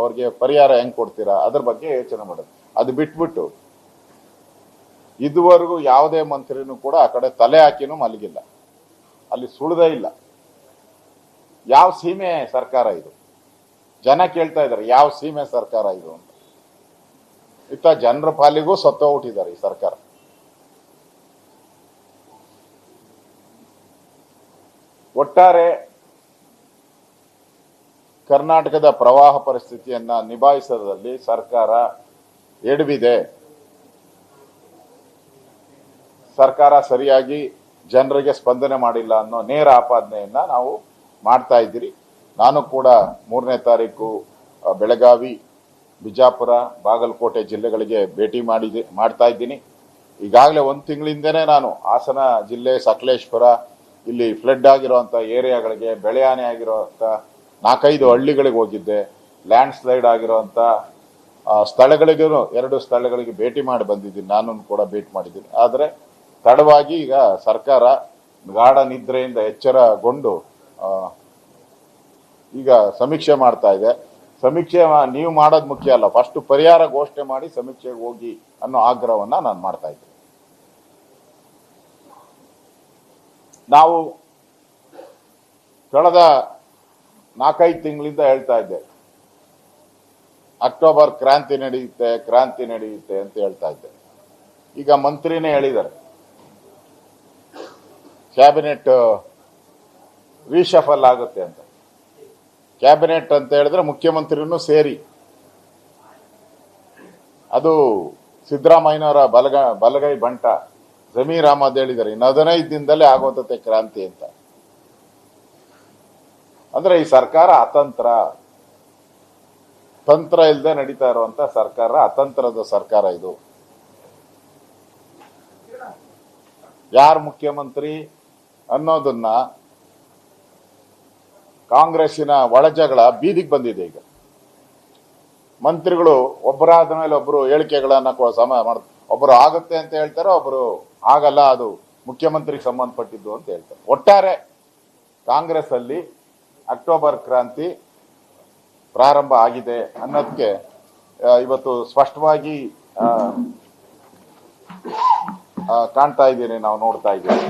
ಅವ್ರಿಗೆ ಪರಿಹಾರ ಹೆಂಗ್ ಕೊಡ್ತೀರಾ ಅದ್ರ ಬಗ್ಗೆ ಯೋಚನೆ ಮಾಡೋದು. ಅದು ಬಿಟ್ಬಿಟ್ಟು ಇದುವರೆಗೂ ಯಾವುದೇ ಮಂತ್ರಿನೂ ಕೂಡ ಆ ಕಡೆ ತಲೆ ಹಾಕಿನೂ ಮಲಗಿಲ್ಲ, ಅಲ್ಲಿ ಸುಳ್ದೇ ಇಲ್ಲ. ಯಾವ ಸೀಮೆ ಸರ್ಕಾರ ಇದು? ಜನ ಕೇಳ್ತಾ ಇದ್ದಾರೆ ಯಾವ ಸೀಮೆ ಸರ್ಕಾರ ಇದು ಅಂತ. ಇತ್ತ ಜನರ ಪಾಲಿಗೂ ಸತ್ತೋಗ್ಬಿಟ್ಟಿದ್ದಾರೆ ಈ ಸರ್ಕಾರ. ಒಟ್ಟಾರೆ ಕರ್ನಾಟಕದ ಪ್ರವಾಹ ಪರಿಸ್ಥಿತಿಯನ್ನ ನಿಭಾಯಿಸೋದ್ರಲ್ಲಿ ಸರ್ಕಾರ ಎಡವಿದೆ. ಸರ್ಕಾರ ಸರಿಯಾಗಿ ಜನರಿಗೆ ಸ್ಪಂದನೆ ಮಾಡಿಲ್ಲ ಅನ್ನೋ ನೇರ ಆಪಾದನೆಯನ್ನ ನಾವು ಮಾಡ್ತಾ ಇದ್ದೀರಿ. ನಾನು ಕೂಡ 3ನೇ ತಾರೀಕು ಬೆಳಗಾವಿ, ಬಿಜಾಪುರ, ಬಾಗಲಕೋಟೆ ಜಿಲ್ಲೆಗಳಿಗೆ ಭೇಟಿ ಮಾಡ್ತಾ ಇದ್ದೀನಿ. ಈಗಾಗಲೇ 1 ತಿಂಗಳಿಂದನೇ ನಾನು ಹಾಸನ ಜಿಲ್ಲೆ ಸಕಲೇಶ್ಪುರ ಇಲ್ಲಿ ಫ್ಲಡ್ ಆಗಿರುವಂತ ಏರಿಯಾಗಳಿಗೆ, ಬೆಳೆ ಹಾನಿ ಆಗಿರುವಂತ 4-5 ಹಳ್ಳಿಗಳಿಗೆ ಹೋಗಿದ್ದೆ. ಲ್ಯಾಂಡ್ ಸ್ಲೈಡ್ ಆಗಿರುವಂತ ಸ್ಥಳಗಳಿಗೂ 2 ಸ್ಥಳಗಳಿಗೆ ಭೇಟಿ ಮಾಡಿ ಬಂದಿದ್ದೀನಿ. ನಾನು ಕೂಡ ಭೇಟಿ ಮಾಡಿದ್ದೀನಿ. ಆದರೆ ತಡವಾಗಿ ಈಗ ಸರ್ಕಾರ ಗಾಢ ನಿದ್ರೆಯಿಂದ ಎಚ್ಚರಗೊಂಡು ಈಗ ಸಮೀಕ್ಷೆ ಮಾಡ್ತಾ ಇದೆ. ಸಮೀಕ್ಷೆ ನೀವು ಮಾಡೋದು ಮುಖ್ಯ ಅಲ್ಲ, ಫಸ್ಟ್ ಪರಿಹಾರ ಘೋಷಣೆ ಮಾಡಿ ಸಮೀಕ್ಷೆಗೆ ಹೋಗಿ ಅನ್ನೋ ಆಗ್ರಹವನ್ನ ನಾನು ಮಾಡ್ತಾ ಇದ್ದೀನಿ. ನಾವು ಕಳೆದ 4-5 ತಿಂಗಳಿಂದ ಹೇಳ್ತಾ ಇದ್ದೆ ಅಕ್ಟೋಬರ್ ಕ್ರಾಂತಿ ನಡೆಯುತ್ತೆ ಅಂತ ಹೇಳ್ತಾ ಇದ್ದೆ. ಈಗ ಮಂತ್ರಿನೇ ಹೇಳಿದ್ದಾರೆ ಕ್ಯಾಬಿನೆಟ್ ರೀಶಫಲ್ ಆಗುತ್ತೆ ಅಂತ. ಕ್ಯಾಬಿನೆಟ್ ಅಂತ ಹೇಳಿದ್ರೆ ಮುಖ್ಯಮಂತ್ರಿನೂ ಸೇರಿ, ಅದು ಸಿದ್ದರಾಮಯ್ಯನವರ ಬಲಗೈ ಬಂಟ ಜಮೀರ್ ಅಹಮದ್ ಹೇಳಿದ್ದಾರೆ ಇನ್ನು 15 ದಿನದಲ್ಲೇ ಆಗೋತತೆ ಕ್ರಾಂತಿ ಅಂತ. ಅಂದ್ರೆ ಈ ಸರ್ಕಾರ ತಂತ್ರ ಇಲ್ಲದೆ ನಡೀತಾ ಇರುವಂತ ಸರ್ಕಾರ, ಅತಂತ್ರದ ಸರ್ಕಾರ ಇದು. ಯಾರು ಮುಖ್ಯಮಂತ್ರಿ ಅನ್ನೋದನ್ನ ಕಾಂಗ್ರೆಸ್ಸಿನ ಒಳಜಗಳ ಬೀದಿಗೆ ಬಂದಿದೆ. ಈಗ ಮಂತ್ರಿಗಳು ಒಬ್ಬರಾದ ಮೇಲೆ ಒಬ್ಬರು ಹೇಳಿಕೆಗಳನ್ನ ಒಬ್ಬರು ಆಗುತ್ತೆ ಅಂತ ಹೇಳ್ತಾರೆ, ಒಬ್ಬರು ಆಗಲ್ಲ, ಅದು ಮುಖ್ಯಮಂತ್ರಿಗೆ ಸಂಬಂಧಪಟ್ಟಿದ್ದು ಅಂತ ಹೇಳ್ತಾರೆ. ಒಟ್ಟಾರೆ ಕಾಂಗ್ರೆಸ್ ಅಲ್ಲಿ ಅಕ್ಟೋಬರ್ ಕ್ರಾಂತಿ ಪ್ರಾರಂಭ ಆಗಿದೆ ಅನ್ನೋದಕ್ಕೆ ಇವತ್ತು ಸ್ಪಷ್ಟವಾಗಿ ಕಾಣ್ತಾ ಇದ್ದೀನಿ, ನಾವು ನೋಡ್ತಾ ಇದ್ದೀವಿ.